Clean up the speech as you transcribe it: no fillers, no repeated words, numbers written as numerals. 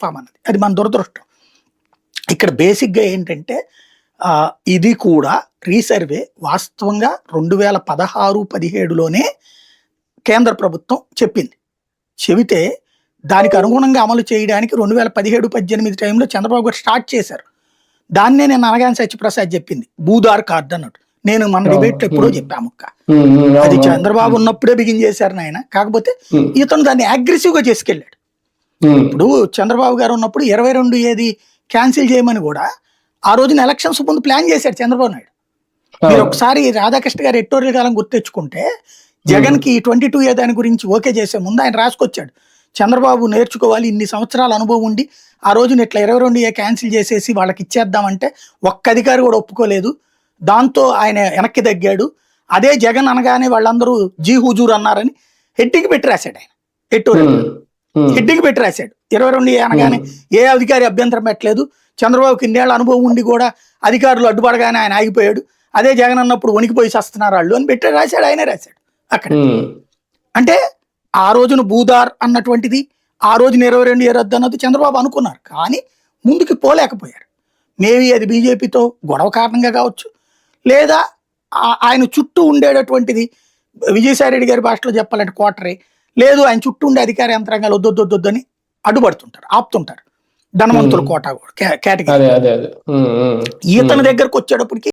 Confirm అన్నది. అది మన దురదృష్టం. ఇక్కడ బేసిక్గా ఏంటంటే ఇది కూడా రీసర్వే వాస్తవంగా 2016-17లోనే కేంద్ర ప్రభుత్వం చెప్పింది. చెబితే దానికి అనుగుణంగా అమలు చేయడానికి 2017-18 టైంలో చంద్రబాబు గారు స్టార్ట్ చేశారు. దాన్నే నేను అనగానే సత్యప్రసాద్ చెప్పింది భూదార్ కార్డు అన్నట్టు. నేను మన డిబేట్లో ఎప్పుడో చెప్పాము. అది చంద్రబాబు ఉన్నప్పుడే బిగిన్ చేశారు నాయన. కాకపోతే ఇతను దాన్ని అగ్రెసివ్గా చేసుకెళ్ళాడు. ఇప్పుడు చంద్రబాబు గారు ఉన్నప్పుడు 22 ఏది క్యాన్సిల్ చేయమని కూడా ఆ రోజున ఎలక్షన్స్ ముందు ప్లాన్ చేశాడు చంద్రబాబు నాయుడు. మీరు ఒకసారి రాధాకృష్ణ గారు ఎడిటోరియల్ కాలం గుర్తెచ్చుకుంటే జగన్ కి 22 దాని గురించి ఓకే చేసే ముందు ఆయన రాసుకొచ్చాడు, చంద్రబాబు నేర్చుకోవాలి, ఇన్ని సంవత్సరాల అనుభవం ఉండి ఆ రోజున ఇట్లా 22 క్యాన్సిల్ చేసేసి వాళ్ళకి ఇచ్చేద్దామంటే ఒక్క అధికారి కూడా ఒప్పుకోలేదు. దాంతో ఆయన వెనక్కి తగ్గాడు. అదే జగన్ అనగానే వాళ్ళందరూ జీ హుజూర్ అన్నారని హెడ్డికి పెట్టి రాశాడు. ఆయన ఎడిటోరియల్ హెడ్డికి పెట్టి రాశాడు. 22 అనగానే ఏ అధికారి అభ్యంతరం పెట్టలేదు. చంద్రబాబుకి ఇన్నేళ్ల అనుభవం ఉండి కూడా అధికారులు అడ్డుపడగానే ఆయన ఆగిపోయాడు. అదే జగన్ అన్నప్పుడు వణికిపోయి వస్తున్నారు వాళ్ళు అని పెట్టి రాశాడు. ఆయనే రాశాడు అక్కడ. అంటే ఆ రోజున భూదార్ అన్నటువంటిది ఆ రోజున 22 రద్దు అన్నది చంద్రబాబు అనుకున్నారు, కానీ ముందుకు పోలేకపోయారు. మేబీ అది బీజేపీతో గొడవ కారణంగా కావచ్చు, లేదా ఆయన చుట్టూ ఉండేటటువంటిది విజయసాయి రెడ్డి గారి భాషలో చెప్పాలంటే కోటరే, లేదు ఆయన చుట్టూ ఉండే అధికార యంత్రాంగాలు వద్దొద్దని అడ్డుపడుతుంటారు, ఆపుతుంటారు. ధనవంతుల కోట కేటగిరీ. ఈతన దగ్గరకు వచ్చేటప్పటికి